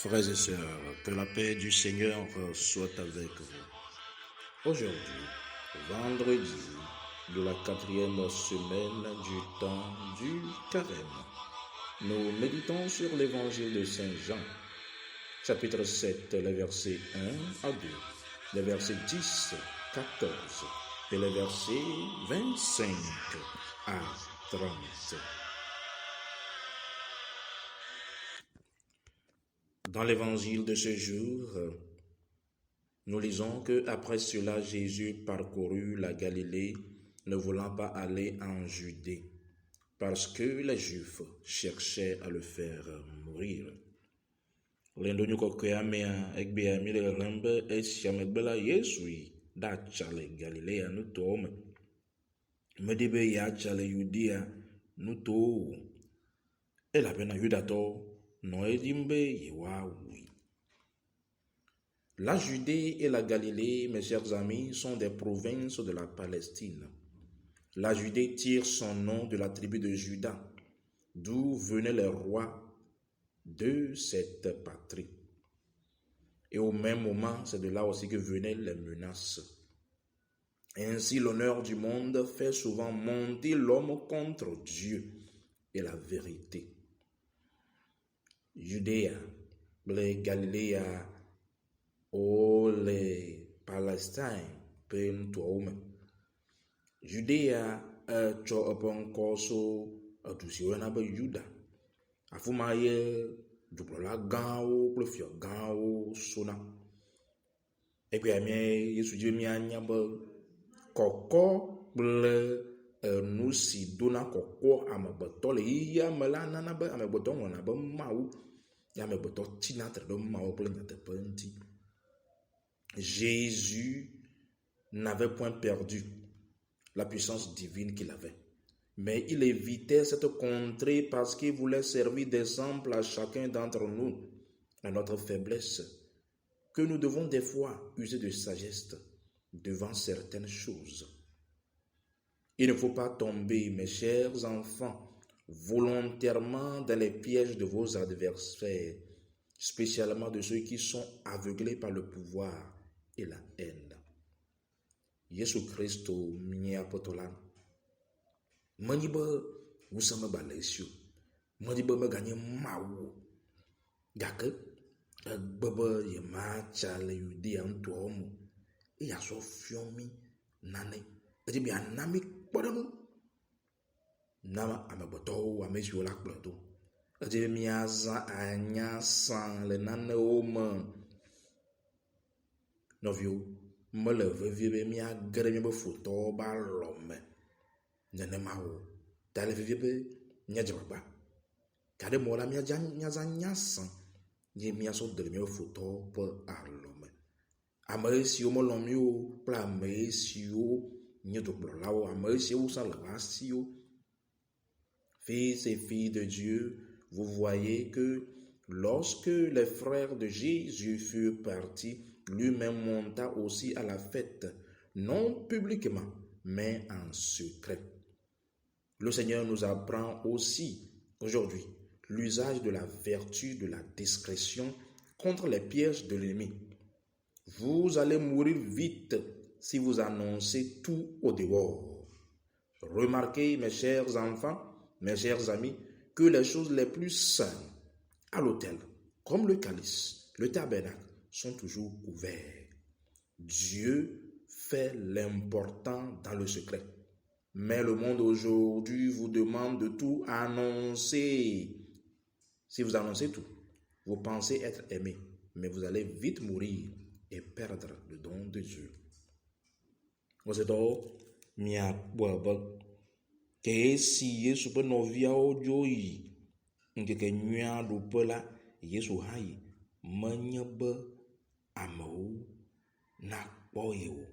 Frères et sœurs, que la paix du Seigneur soit avec vous. Aujourd'hui, vendredi de la 4e semaine du temps du carême, nous méditons sur l'évangile de Saint Jean, chapitre 7, les versets 1 à 2, les versets 10, 14 et les versets 25 à 30. Dans l'évangile de ce jour, nous lisons que après cela, Jésus parcourut la Galilée, ne voulant pas aller en Judée, parce que les Juifs cherchaient à le faire mourir. Lendonyo kokoyamea egbeami le rembe esiamegbela Yesui da chale Galilea nutome. Medebe ya chale Judea nuto. Et la pena Yudato noedimbe yewawi. La Judée et la Galilée, mes chers amis, sont des provinces de la Palestine. La Judée tire son nom de la tribu de Juda, d'où venaient les rois de cette patrie. Et au même moment, c'est de là aussi que venaient les menaces. Ainsi, l'honneur du monde fait souvent monter l'homme contre Dieu et la vérité. Judéa, les Galiléa, les Palestine, pen tuaume. Judéa, cho upon koso, tusiwena be Juda. Afumaye, duklola gao, plefio gao, sona. Et puis, Yesu Dieu mi anyaba, koko, ble, nous si dona koko, amaboto, le iya melana na be, amaboto, on a be mau, yamaboto, tinatre de mau, plegnate penti. Jésus n'avait point perdu la puissance divine qu'il avait. Mais il évitait cette contrée parce qu'il voulait servir d'exemple à chacun d'entre nous, à notre faiblesse, que nous devons des fois user de sagesse devant certaines choses. Il ne faut pas tomber, mes chers enfants, volontairement dans les pièges de vos adversaires, spécialement de ceux qui sont aveuglés par le pouvoir et la haine. Yesu Christo miapotola. Maniba usama balesio. Maniba maganye mawo. Gake baba ye macha le yudi antomo. E ya so fiomi nane. Edi bi anami podanu. Nama amaboto amesio la klodo. Edi mi aza anya san le nane oma. Novio me le vevie mi agre mi be foto ba lome. Nenemawo, tale vive nyajaba. Kade mola mi nyaza nyasan. Ye mi aso de mi foto pe arlome. Amesi o molomio, pla amesi o nyedo blao, amesi o san lavasio. Fils et filles de Dieu, vous voyez que lorsque les frères de Jésus furent partis, lui-même monta aussi à la fête, non publiquement, mais en secret. Le Seigneur nous apprend aussi aujourd'hui l'usage de la vertu, de la discrétion contre les pièges de l'ennemi. Vous allez mourir vite si vous annoncez tout au dehors. Remarquez, mes chers enfants, mes chers amis, que les choses les plus saintes à l'autel, comme le calice, le tabernacle, sont toujours ouverts. Dieu fait l'important dans le secret. Mais le monde aujourd'hui vous demande de tout annoncer. Si vous annoncez tout, vous pensez être aimé, mais vous allez vite mourir et perdre le don de Dieu. Vous êtes mia bobo que si Yesu pe novia ojo yi ngeke nyua do pela Yesu hayi manya be amewo na kpɔ ye o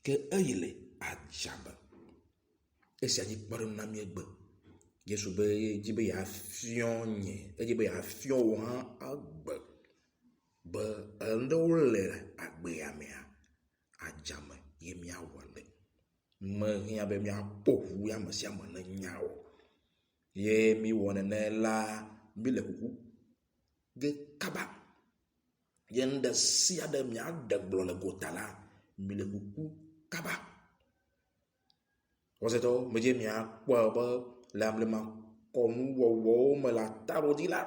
ke eyile adzaba. Esi adzi kpɔɖeŋu na mí egbe. Yesu be dzi be yeafiɔ nye, edzi be yeafiɔ wo hã egbe. Be eɖewo le agbea mea, adzame ye míawɔ le. Mehiã be míakpɔ ʋu ya ame sia ame ne nya o. Ye mí wɔ nene la, mí le ƒuƒu ge kaba Yende sia de mia de gblɔ le gota la, mi le kuku kaba. Wɔsetɔ medze miakpɔ be le amlema kɔnu wɔwɔwo me le ataro dzi la,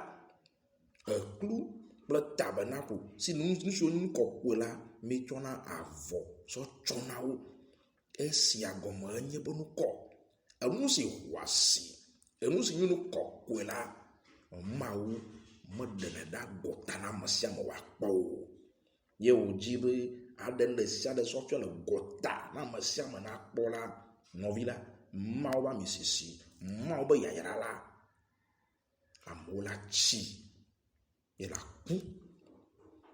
eklu kple tabernacle si nusiwo nu kɔkɔe la mitsɔna avɔ sɔ tsɔna wo. Esia gɔme enye be nukɔ. Enu si xɔ asi, enu si nye nu kɔkɔe la, Mawu meɖenɛ ɖe agɔta na ame sia ame wòakpɔ o. Ye wòdzi be aɖe le sia ɖe sɔ tsɔ le gɔta na ame sia ame nakpɔ la, nɔvi la, Mawu be amisisi, Mawu be yayra la, amewo la tsi ye la ku.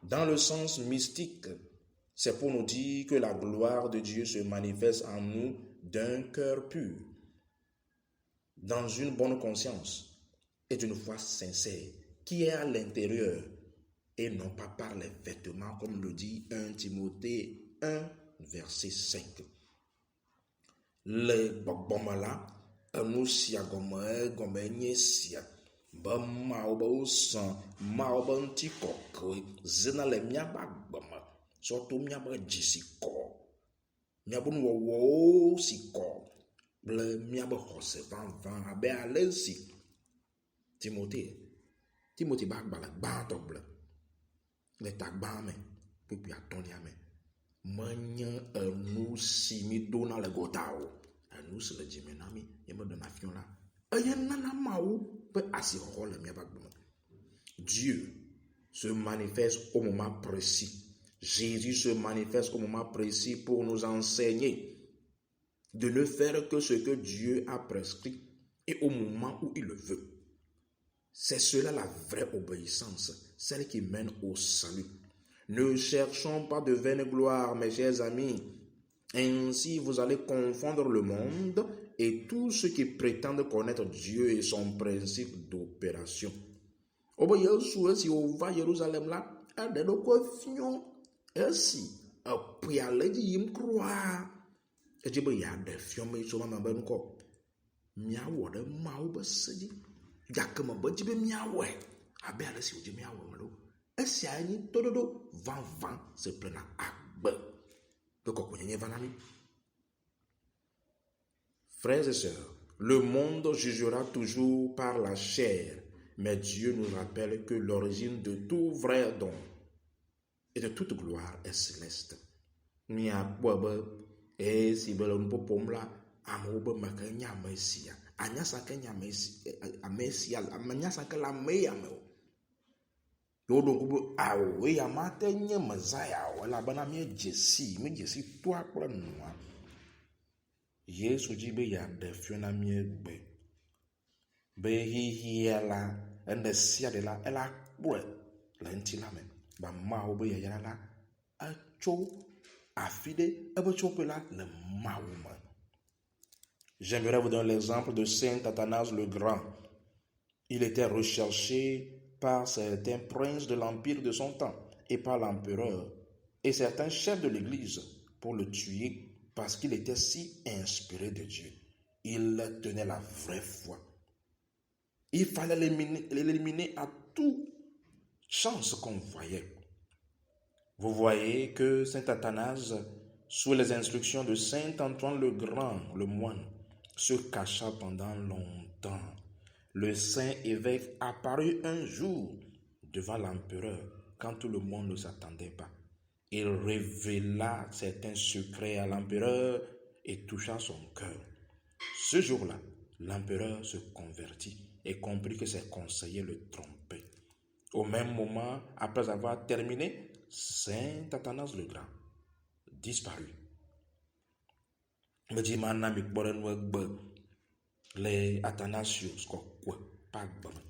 Dans le sens mystique, c'est pour nous dire que la gloire de Dieu se manifeste en nous d'un cœur pur, dans une bonne conscience et d'une foi sincère qui est à l'intérieur et non pas par les vêtements, comme le dit 1 Timothée 1, verset 5. Le gbɔgbɔme la, enu sia gɔme nye sia, be Mawu be wosẽ Mawu be ŋutikɔkɔe zena le míaƒe agbe me, sɔ to míaƒe dzi si kɔ, míaƒe nuwɔwɔwo si kɔ, kple míaƒe xɔse vavã abe ale si Timothée be agbalẽ gbãtɔ gblẽ le tagbã me kpekpe 1 me, menye enu si mi ɖona le gɔta o, enu si le dzime na mi ye meɖena fiɔ la, eye nana Mawu ƒe asixɔxɔ le míaƒe agbe me. Dieu se manifeste au moment précis. Jésus se manifeste au moment précis pour nous enseigner de ne faire que ce que Dieu a prescrit et au moment où il le veut. C'est cela la vraie obéissance, celle qui mène au salut. Ne cherchons pas de vaine gloire, mes chers amis. Ainsi, vous allez confondre le monde et tous ceux qui prétendent connaître Dieu et son principe d'opération. Obe Yesu esi wova Yerusalem la, eɖe ɖokui fiɔ, esi eƒea le edzi yim kura, edzi be yeaɖe fiɔ me tso mama be nukɔ, míawɔ ɖe Mawu be se dzi, gake me be dzi be míawɔe abe ale si wòdzi míawɔ me ɖo. Esia nye toɖoɖo vavã se plena agbe be kɔkɔenyenye va na mi. Frères et sœurs, le monde jugera toujours par la chair, mais Dieu nous rappelle que l'origine de tout vrai don et de toute gloire est céleste. Míakpɔ be esi be le nuƒoƒom la, amewo be meke nye ame sia, anyasake nye ame sia, anyasake le ame ya me o. Yewo ɖo ŋku be awo eya mate nye Mesaya o, elabena míedze si toa kple nua. Yesu dzi be yeaɖe fiɔ na míegbe, be xixia la, ene sia ɖe la, ela kpɔe le ŋuti la me, ba Mawu be yayra la, etso afi ɖe ebe tsoƒe la le Mawu me. J'aimerais vous donner l'exemple de Saint Athanase le Grand. Il était recherché par certains princes de l'empire de son temps et par l'empereur et certains chefs de l'église pour le tuer parce qu'il était si inspiré de Dieu. Il tenait la vraie foi. Il fallait l'éliminer à toute chance qu'on voyait. Vous voyez que Saint Athanase, sous les instructions de Saint Antoine le Grand, le moine, se cacha pendant longtemps. Le saint évêque apparut un jour devant l'empereur quand tout le monde ne s'attendait pas. Il révéla certains secrets à l'empereur et toucha son cœur. Ce jour-là, l'empereur se convertit et comprit que ses conseillers le trompaient. Au même moment, après avoir terminé, Saint Athanase le Grand disparut. Me dit mana mi kpɔ ɖe nu egbe le Athanasius kɔkɔe ƒe agbe me.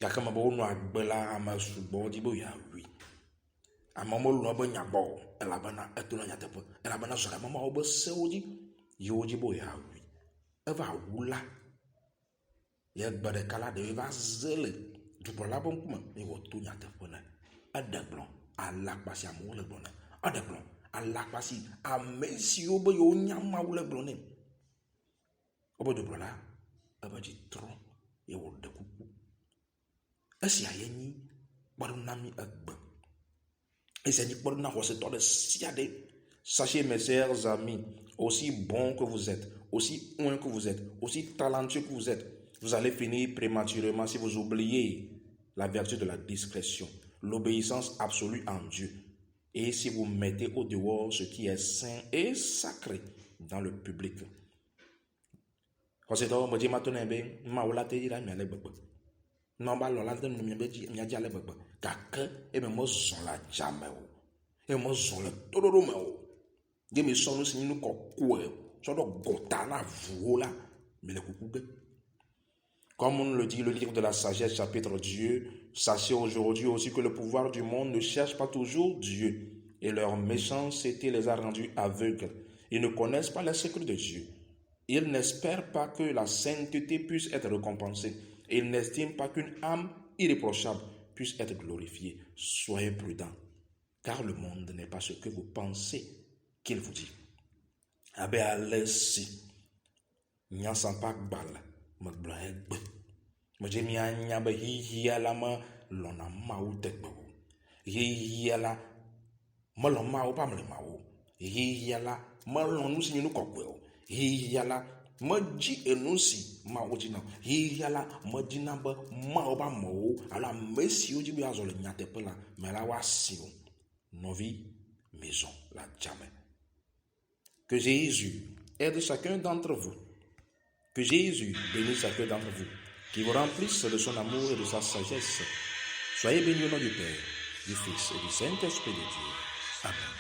Gake me be wonɔ agbe la, ame sugbɔ di be yeawui. Amewo melɔ̃ be nya gbɔ o, elabena eto na nyateƒe, elabena zɔ ɖe mamawo be sewo dzi, yiwo dzi be yeawui. Eva wu la, ye gbe ɖeka la ɖevi va ze le dukplɔla ƒe ŋkume eye wòto nyateƒe nɛ. Eɖe gblɔ alakpa si amewo le gblɔ nɛ. Eɖe gblɔ alakpa si ame siwo be yewo nya Mawu le gblɔ nɛ. Wobe dukplɔla ebe dzi trɔ ye wòɖe kuku. Esia ye nyi kpɔɖeŋu na mi egbe Et c'est dit pour nous de siade. Sachez, mes chers amis, aussi bon que vous êtes, aussi loin que vous êtes, aussi talentueux que vous êtes, vous allez finir prématurément si vous oubliez la vertu de la discrétion, l'obéissance absolue en Dieu. Et si vous mettez au dehors ce qui est saint et sacré dans le public. Quand c'est donc, je dis maintenant, je vais non, bah, là, je vais dire, je vais dire, et me moi, je la jamais. Et moi, je la tout. Je me sens si nous quoi, je dois goûter la voix mais le coucou. Comme on le dit, le livre de la sagesse, chapitre Dieu, sachez aujourd'hui aussi que le pouvoir du monde ne cherche pas toujours Dieu, et leur méchanceté les a rendus aveugles. Ils ne connaissent pas les secrets de Dieu. Ils n'espèrent pas que la sainteté puisse être récompensée. Ils n'estiment pas qu'une âme irréprochable puisse être glorifiée. Soyez prudents, car le monde n'est pas ce que vous pensez qu'il vous dit. Abe alessi, nya sampak bal, magbraeg. Majemi anya ba hihiala ma lona mau tekbo. Hihiala malon mau pa mle mau. Hihiala malon nusi nu kokwe. Hihiala maji enusi mau jina. Hihiala majina ba mau ba mau ala messi oji bi azole nyate pela mela wasio. Novi maison la jamais. Que Jésus aide chacun d'entre vous. Que Jésus bénisse chacun d'entre vous. Qu'il vous remplisse de son amour et de sa sagesse. Soyez bénis au nom du Père, du Fils et du Saint-Esprit de Dieu. Amen.